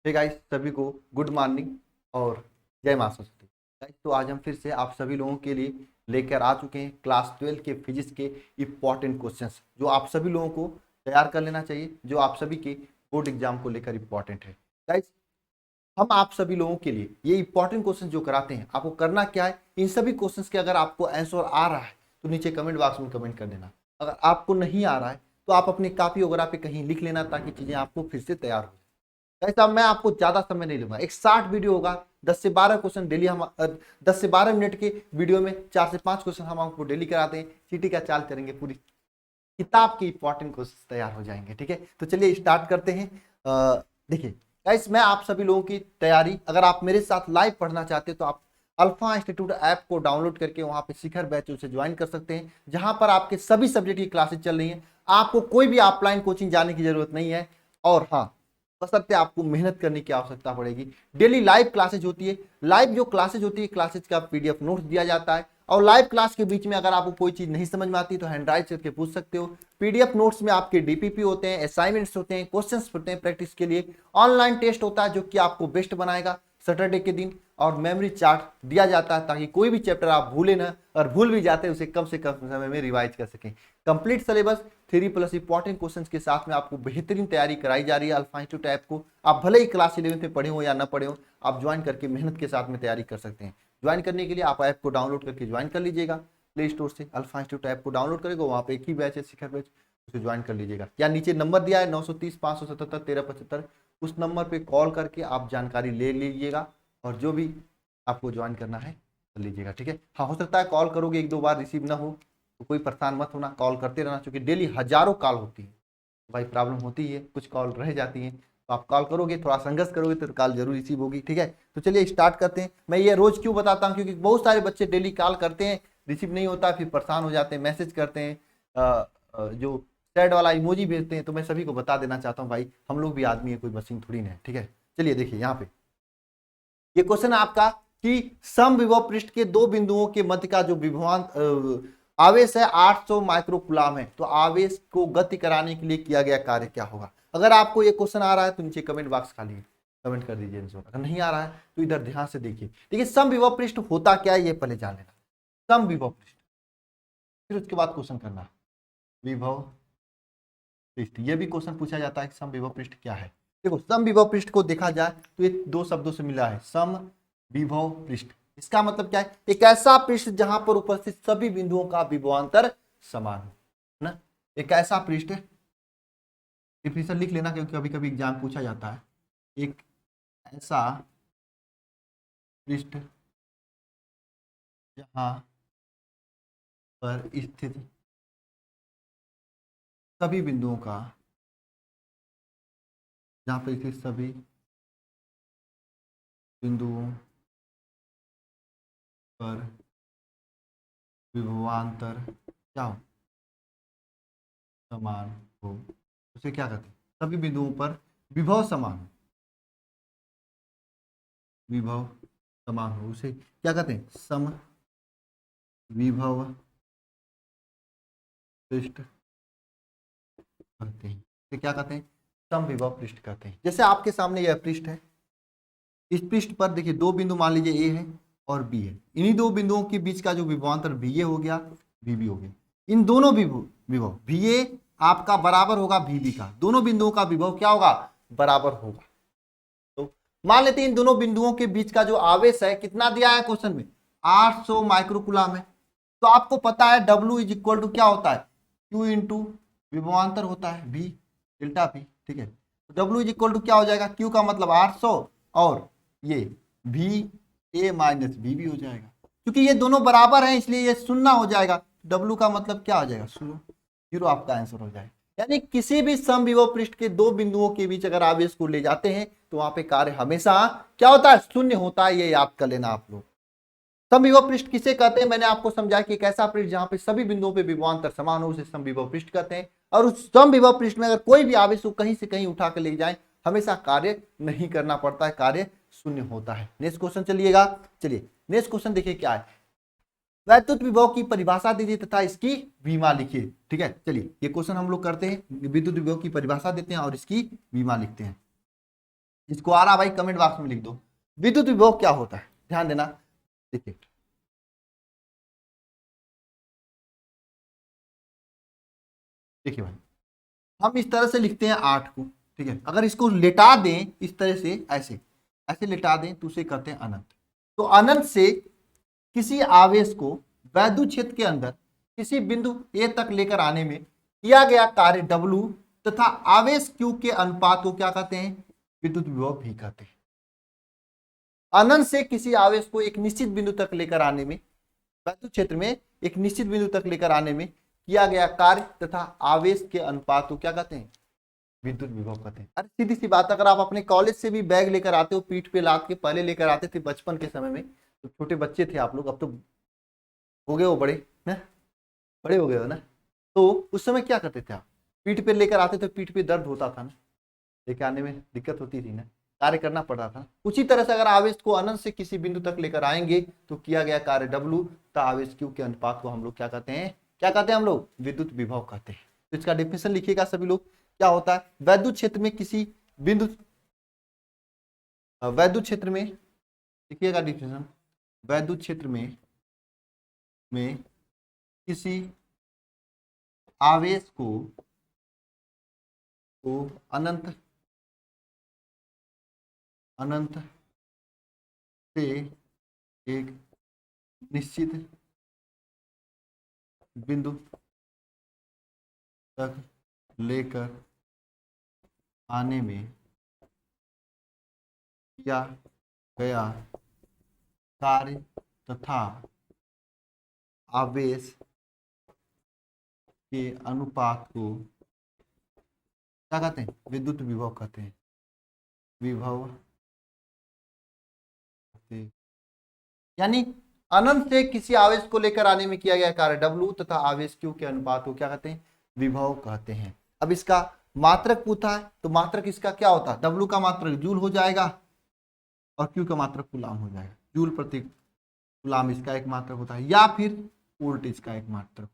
Hey guys, सभी को good morning और जय मां सरस्वती। गाइस, तो आज हम फिर से आप सभी लोगों के लिए लेकर आ चुके हैं क्लास 12 के फिजिक्स के इम्पॉर्टेंट क्वेश्चंस, जो आप सभी लोगों को तैयार कर लेना चाहिए, जो आप सभी के बोर्ड एग्जाम को लेकर इम्पॉर्टेंट है। गाइस, हम आप सभी लोगों के लिए ये इंपॉर्टेंट क्वेश्चन जो कराते हैं, आपको करना क्या है, इन सभी क्वेश्चंस के अगर आपको आंसर आ रहा है तो नीचे कमेंट बॉक्स में कमेंट कर देना। अगर आपको नहीं आ रहा है तो आप अपनी कॉपी वगैरह पे कहीं लिख लेना, ताकि चीजें आपको फिर से तैयार हो जाए। ऐसा मैं आपको ज्यादा समय नहीं लूंगा, एक 60 वीडियो होगा, 10 से 12 क्वेश्चन डेली। हम 10 से 12 मिनट के वीडियो में 4 से 5 क्वेश्चन हम आपको डेली कराते हैं। चीटी का चाल करेंगे, पूरी किताब के इंपॉर्टेंट क्वेश्चन तैयार हो जाएंगे। ठीक है, तो चलिए स्टार्ट करते हैं। देखिए गाइस, मैं आप सभी लोगों की तैयारी, अगर आप मेरे साथ लाइव पढ़ना चाहते हैं तो आप अल्फा इंस्टीट्यूट ऐप को डाउनलोड करके वहां पे शिखर बैच से ज्वाइन कर सकते हैं, जहां पर आपके सभी सब्जेक्ट की क्लासेस चल रही हैं। आपको कोई भी ऑफलाइन कोचिंग जाने की जरूरत नहीं है। और हाँ, बशर्ते आपको मेहनत करने की आवश्यकता पड़ेगी। डेली लाइव क्लासेज होती है। लाइव जो क्लासेज होती है, क्लासेज का पीडीएफ नोट्स दिया जाता है। और लाइव क्लास के बीच में अगर आपको कोई चीज नहीं समझ में आती तो हैंड राइट करके पूछ सकते हो। पीडीएफ नोट्स में आपके डीपीपी होते हैं, असाइनमेंट्स होते हैं, क्वेश्चंस होते हैं प्रैक्टिस के लिए। ऑनलाइन टेस्ट होता है जो कि आपको बेस्ट बनाएगा सैटरडे के दिन। और मेमोरी चार्ट दिया जाता है ताकि कोई भी चैप्टर आप भूले ना, और भूल भी जाते हैं उसे कम से कम समय में रिवाइज कर सकें। कंप्लीट सिलेबस 3+ इंपॉर्टेंट क्वेश्चंस के साथ में आपको बेहतरीन तैयारी कराई जा रही है अल्फा इंस्टीट्यूट ऐप को। आप भले ही क्लास 11 में पढ़े हो या ना पढ़े हो, आप ज्वाइन करके मेहनत के साथ में तैयारी कर सकते हैं। ज्वाइन करने के लिए आप ऐप को डाउनलोड करके ज्वाइन कर लीजिएगा। प्ले स्टोर से अल्फा इंस्टीट्यूट ऐप को डाउनलोड करेगा, वहाँ पे एक ही बैच है शिखर बैच, उसे ज्वाइन कर लीजिएगा। या नीचे नंबर दिया है 930 577 1375, उस नंबर पे कॉल करके आप जानकारी ले लीजिएगा और जो भी आपको ज्वाइन करना है कर लीजिएगा। ठीक है, हाँ, हो सकता है कॉल करोगे 1-2 बार रिसीव ना हो, तो कोई परेशान मत होना, कॉल करते रहना, क्योंकि डेली हजारों कॉल होती है। भाई प्रॉब्लम होती है, कुछ कॉल रह जाती है, तो आप कॉल करोगे, थोड़ा संघर्ष करोगे तो कॉल जरूर रिसीव होगी। ठीक है, तो चलिए स्टार्ट करते हैं। मैं ये रोज क्यों बताता हूँ, क्योंकि बहुत सारे बच्चे डेली कॉल करते हैं, रिसीव नहीं होता, फिर परेशान हो जाते हैं, मैसेज करते हैं, जो सैड वाला इमोजी भेजते हैं। तो मैं सभी को बता देना चाहता हूँ, भाई हम लोग भी आदमी है, कोई मशीन थोड़ी ना है। ठीक है, चलिए देखिए यहाँ पे ये क्वेश्चन है आपका कि समविभव पृष्ठ के दो बिंदुओं के मध्य का जो विभवांतर आवेश है 800 माइक्रोकुलाम है, तो आवेश को गति कराने के लिए किया गया कार्य क्या होगा। अगर आपको ये क्वेश्चन आ रहा है तो नीचे कमेंट बॉक्स खाली है, कमेंट कर दीजिए आंसर। अगर नहीं आ रहा है तो इधर ध्यान से देखिए। देखिए समविभव पृष्ठ होता क्या है, ये पहले जान लेना। समविभव पृष्ठ, फिर उसके बाद क्वेश्चन करना विभव पृष्ठ। ये भी क्वेश्चन पूछा जाता है कि समविभव पृष्ठ क्या है। देखो, समविभव पृष्ठ को देखा जाए तो ये दो शब्दों से मिला है, समविभव पृष्ठ। इसका मतलब क्या है, एक ऐसा पृष्ठ जहां पर उपस्थित सभी बिंदुओं का विभवांतर समान हो ना। एक ऐसा पृष्ठ, डिफिनेशन लिख लेना क्योंकि कभी कभी एग्जाम पूछा जाता है। एक ऐसा पृष्ठ जहां पर स्थित सभी बिंदुओं का, जहां पर स्थित सभी बिंदुओं पर विभवांतर क्या हो, समान हो, उसे क्या कहते हैं, सभी बिंदुओं पर विभव समान हो, विभव समान हो, उसे क्या कहते हैं, सम विभव पृष्ठ कहते हैं। इसे क्या कहते हैं, समविभव पृष्ठ कहते हैं। जैसे आपके सामने यह पृष्ठ है, इस पृष्ठ पर देखिए दो बिंदु मान लीजिए ए है और बी है। इन्हीं दो बिंदुओं के बीच का जो विभवांतर बी ए हो गया, बी बी हो गया। इन दोनों विभव बी ए आपका बराबर होगा बी बी का, दोनों बिंदुओं का विभव क्या होगा, बराबर होगा। तो मान लेते हैं इन दोनों बिंदुओं के बीच का जो आवेश है कितना दिया है क्वेश्चन में, 800 माइक्रोकुलाम है। तो आपको पता है W इज इक्वल टू क्या होता है, Q इंटू विभवांतर होता है V डेल्टा P। ठीक है, तो W इज इक्वल टू क्या हो जाएगा, Q का मतलब 800 और ये V A माइनस B भी हो जाएगा। क्योंकि ये दोनों बराबर हैं इसलिए ये शून्य हो जाएगा। W का मतलब क्या हो जाएगा, 0 आपका आंसर हो जाएगा। यानी किसी भी समविभव पृष्ठ के दो बिंदुओं के बीच अगर आवेश को ले जाते हैं तो वहां पे कार्य हमेशा क्या होता है, शून्य होता है। ये याद कर लेना आप लोग। समविभव पृष्ठ किसे कहते हैं, मैंने आपको समझाया कि एक ऐसा पृष्ठ जहां पे सभी बिंदुओं पे विभवांतर समान हो, उसे समविभव पृष्ठ कहते हैं। और उस समविभव पृष्ठ में अगर कोई भी आवेश को कहीं से कहीं उठा कर ले जाए, हमेशा कार्य नहीं करना पड़ता है, कार्य शून्य होता है। नेक्स्ट क्वेश्चन चलिएगा। चलिए नेक्स्ट क्वेश्चन देखिए क्या है, वैद्युत विभव की परिभाषा दीजिए तथा इसकी विमा लिखिए। ठीक है, चलिए ये क्वेश्चन हम लोग करते हैं, विद्युत विभव की परिभाषा देते हैं और इसकी विमा लिखते हैं। जिसको आ रहा भाई कमेंट बॉक्स में लिख दो। विद्युत विभव क्या होता है, ध्यान देना। देखिए देखिए भाई, हम इस तरह से लिखते हैं 8 को, ठीक है। अगर इसको लेटा दें इस तरह से, ऐसे ऐसे लेटा दें तो उसे कहते हैं अनंत। तो अनंत से किसी आवेश को वैद्युत क्षेत्र के अंदर किसी बिंदु ए तक लेकर आने में किया गया कार्य W तथा आवेश Q के अनुपात को क्या कहते हैं, विद्युत विभव भी कहते हैं। अनंत से किसी आवेश को एक निश्चित बिंदु तक लेकर आने में, वैद्युत क्षेत्र में एक निश्चित बिंदु तक लेकर आने में किया गया कार्य तथा आवेश के अनुपात को क्या कहते हैं, विद्युत विभव कहते हैं। अरे सीधी सी बात, अगर आप अपने कॉलेज से भी बैग लेकर आते हो पीठ पे लाद के, पहले लेकर आते थे बचपन के समय में, तो छोटे बच्चे थे आप लोग, अब तो हो गए हो बड़े ना, बड़े हो गए हो ना, तो उस समय क्या करते थे आप, पीठ पे लेकर आते थे, पीठ पे दर्द होता था ना, लेकर आने में दिक्कत होती थी ना, कार्य करना पड़ता था। उसी तरह से अगर आवेश को अनंत से किसी बिंदु तक लेकर आएंगे तो किया गया कार्य W तथा आवेश Q के अनुपात को हम लोग क्या कहते हैं, क्या कहते हैं हम लोग, विद्युत विभव कहते हैं। तो इसका डेफिनेशन लिखिएगा सभी लोग, क्या होता है, वैद्युत क्षेत्र में किसी बिंदु, वैद्युत क्षेत्र में लिखिएगा डेफिनेशन, वैद्युत क्षेत्र में किसी आवेश को अनंत से एक निश्चित बिंदु तक लेकर आने में किया गया कार्य तथा आवेश के अनुपात को क्या कहते हैं, विद्युत विभव कहते हैं, विभव। यानी अनंत से किसी आवेश को लेकर आने में किया गया कार्य W तथा आवेश Q के अनुपात को क्या कहते हैं, विभव कहते हैं। अब इसका मात्रक पूछा है, तो मात्रक इसका क्या होता है, W का मात्रक जूल हो जाएगा और Q का मात्रक कूलाम हो जाएगा, जूल प्रति कूलाम इसका एक मात्रक होता है, या फिर वोल्टेज का एक मात्रक।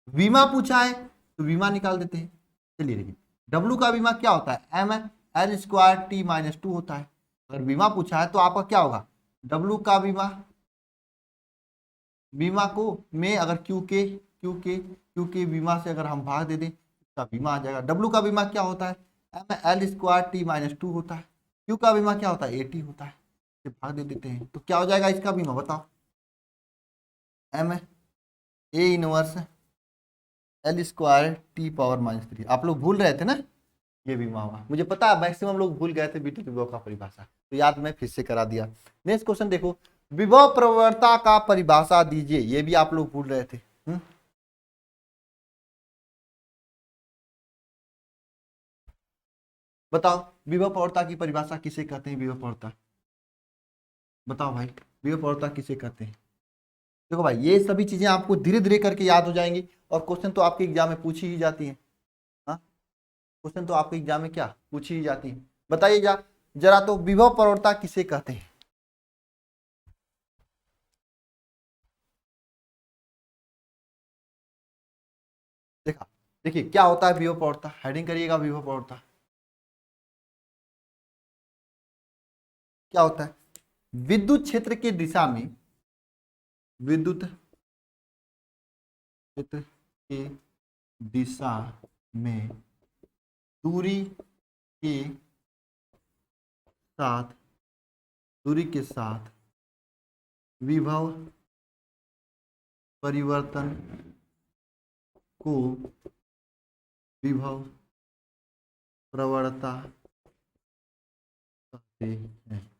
विमा पूछा है तो विमा निकाल देते हैं। चलिए देखिए, W का विमा क्या होता है, mL² T-2 होता है। अगर विमा पूछा है तो आपका क्या होगा, W का विमा को में अगर Q के विमा से अगर हम भाग दे दें तो विमा आ जाएगा। W का विमा क्या होता है, mL² T-2 होता है। Q का विमा क्या होता है, AT होता है। भाग दे देते हैं तो क्या हो जाएगा इसका विमा, बताओ, A 1L² T⁻³ आप लोग भूल रहे थे ना, ये विमा हुआ, मुझे पता है मैक्सिमम लोग भूल गए थे विद्युत विभव का परिभाषा, तो याद मैं फिर से करा दिया। नेक्स्ट क्वेश्चन देखो, विभव प्रवणता का परिभाषा दीजिए, ये भी आप लोग भूल रहे थे। बताओ विभव प्रवणता की परिभाषा किसे कहते हैं, विभव प्रवणता बताओ भाई, विभव प्रवणता किसे कहते हैं। देखो भाई, ये सभी चीजें आपको धीरे धीरे करके याद हो जाएंगी, और क्वेश्चन तो आपके एग्जाम में पूछी ही जाती है। हाँ, क्वेश्चन तो आपके एग्जाम में क्या पूछी ही जाती है, बताइए जरा तो विभव प्रवणता किसे कहते हैं। देखा, देखिए क्या होता है विभव प्रवणता, हेडिंग करिएगा विभव प्रवणता क्या होता है, विद्युत क्षेत्र की दिशा में, विद्युत क्षेत्र के दिशा में दूरी के साथ विभव परिवर्तन को विभव प्रवणता कहते हैं।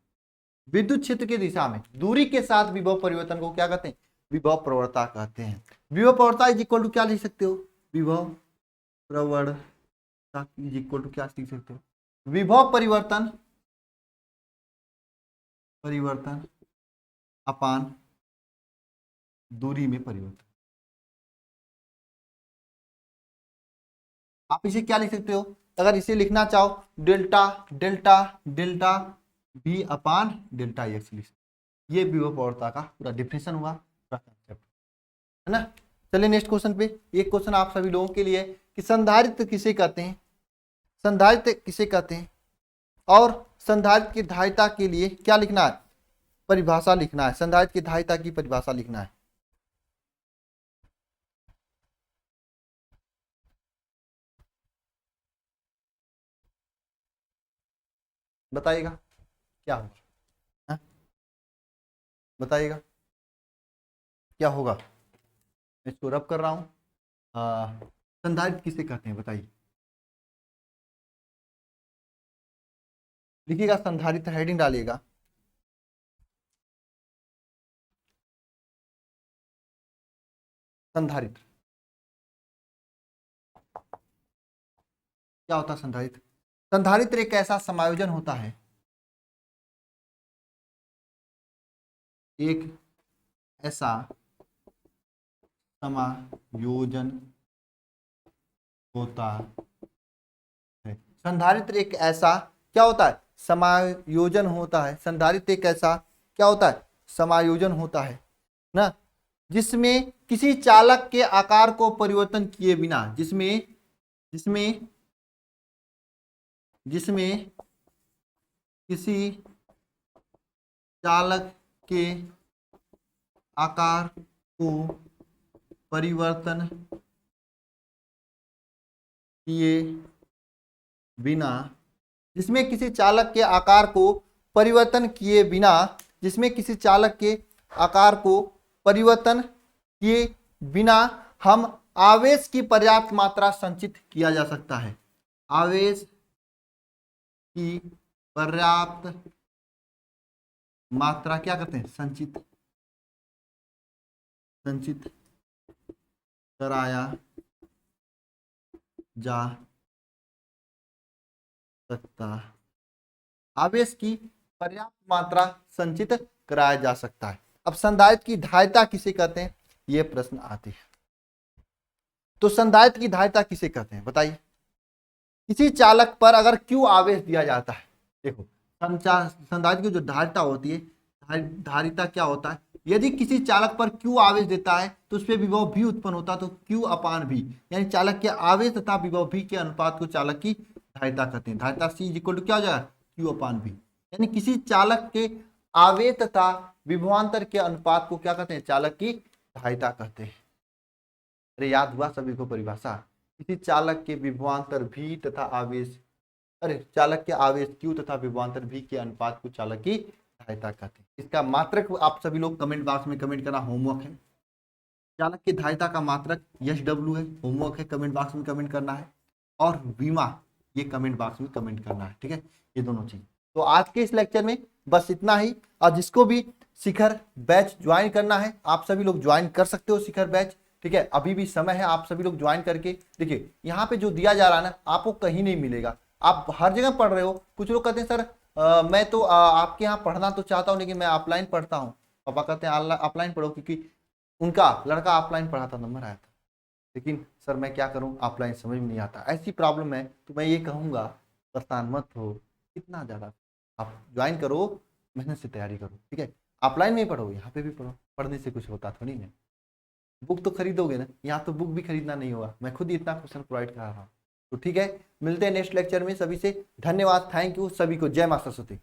विद्युत क्षेत्र की दिशा में दूरी के साथ विभव परिवर्तन को क्या कहते हैं, विभव प्रवणता कहते हैं। विभव प्रवणता इज इक्वल टू क्या लिख सकते हो, विभव प्रवणता इज इक्वल टू क्या लिख सकते हो, विभव परिवर्तन अपान दूरी में परिवर्तन। आप इसे क्या लिख सकते हो, अगर इसे लिखना चाहो डेल्टा V अपान डेल्टा एक्स लिख सकते। ये विभव प्रवणता का पूरा डिफिनेशन हुआ, पूरा कंसेप्ट है ना। चलिए नेक्स्ट क्वेश्चन पे, एक क्वेश्चन आप सभी लोगों के लिए कि संधारित्र किसे कहते हैं, संधारित्र किसे कहते हैं, और संधारित्र की धारिता के लिए क्या लिखना है, परिभाषा लिखना है, संधारित्र की धारिता की परिभाषा लिखना है। बताइएगा क्या होगा, हाँ? बताइएगा क्या होगा। मैं इसको रब कर रहा हूं। संधारित्र किसे कहते हैं बताइए, लिखिएगा संधारित्र, हेडिंग डालिएगा। संधारित्र क्या होता है, संधारित्र, संधारित्र एक ऐसा समायोजन होता है, एक ऐसा समायोजन होता है। संधारित्र एक ऐसा क्या होता है, समायोजन होता है। संधारित्र एक ऐसा क्या होता है, समायोजन होता है ना, जिसमें किसी चालक के आकार को परिवर्तन किए बिना, जिसमें जिसमें जिसमें किसी चालक के आकार को परिवर्तन किए बिना, जिसमें किसी चालक के आकार को परिवर्तन किए बिना, जिसमें किसी चालक के आकार को परिवर्तन किए बिना हम आवेश की पर्याप्त मात्रा संचित किया जा सकता है। आवेश की पर्याप्त मात्रा क्या करते हैं, संचित कराया जा सकता, आवेश की पर्याप्त मात्रा संचित कराया जा सकता है। अब संधारित्र की धारिता किसे कहते हैं, यह प्रश्न आते हैं। तो संधारित्र की धारिता किसे कहते हैं बताइए, किसी चालक पर अगर Q आवेश दिया जाता है, देखो संधारित्र की जो धारिता होती है, धारिता क्या होता है, यदि किसी चालक पर Q आवेश देता है तो उस पर विभव V उत्पन्न होता है, तो Q अपान V, यानी चालक के आवेश तथा विभव V के अनुपात को चालक की धारिता कहते हैं। धारिता C इक्वल टू क्या हो जाएगा, Q अपान V, यानी किसी चालक के आवेश तथा विभवांतर के अनुपात को क्या कहते हैं, चालक की धारिता कहते हैं। अरे याद हुआ सभी को परिभाषा, किसी चालक के विभवांतर V तथा आवेश, अरे चालक के आवेश Q तथा विभवांतर V के अनुपात को चालक की धारिता कहते हैं। इसका मात्रक आप सभी लोग कमेंट बॉक्स में कमेंट करना होमवर्क है। चालक की धारिता का मात्रक SW है, होमवर्क है, कमेंट बॉक्स में कमेंट करना है। और विमा, ये कमेंट बॉक्स में कमेंट करना है, ठीक है, ये दोनों चीज। तो आज के इस लेक्चर में बस इतना ही। और जिसको भी शिखर बैच ज्वाइन करना है, आप सभी लोग ज्वाइन कर सकते हो शिखर बैच, ठीक है, अभी भी समय है, आप सभी लोग ज्वाइन करके देखिए, यहाँ पे जो दिया जा रहा है ना, आपको कहीं नहीं मिलेगा। आप हर जगह पढ़ रहे हो, कुछ लोग कहते हैं सर मैं तो आपके यहाँ पढ़ना तो चाहता हूँ लेकिन मैं ऑफलाइन पढ़ता हूँ। पापा कहते हैं ऑफलाइन पढ़ो, क्योंकि उनका लड़का ऑफलाइन पढ़ा था, नंबर आया था, लेकिन सर मैं क्या करूँ, ऑफलाइन समझ में नहीं आता, ऐसी प्रॉब्लम है। तो मैं ये कहूँगा परेशान मत हो इतना ज़्यादा, आप ज्वाइन करो, मेहनत से तैयारी करो, ठीक है, ऑफलाइन में ही पढ़ो, यहाँ पे भी पढ़ो, पढ़ने से कुछ होता थोड़ी ना। बुक तो खरीदोगे ना, यहाँ तो बुक भी खरीदना नहीं होगा, मैं खुद ही इतना क्वेश्चन प्रोवाइड कर रहा हूँ। तो ठीक है, मिलते हैं नेक्स्ट लेक्चर में। सभी से धन्यवाद, थैंक यू, सभी को जय मां सरस्वती।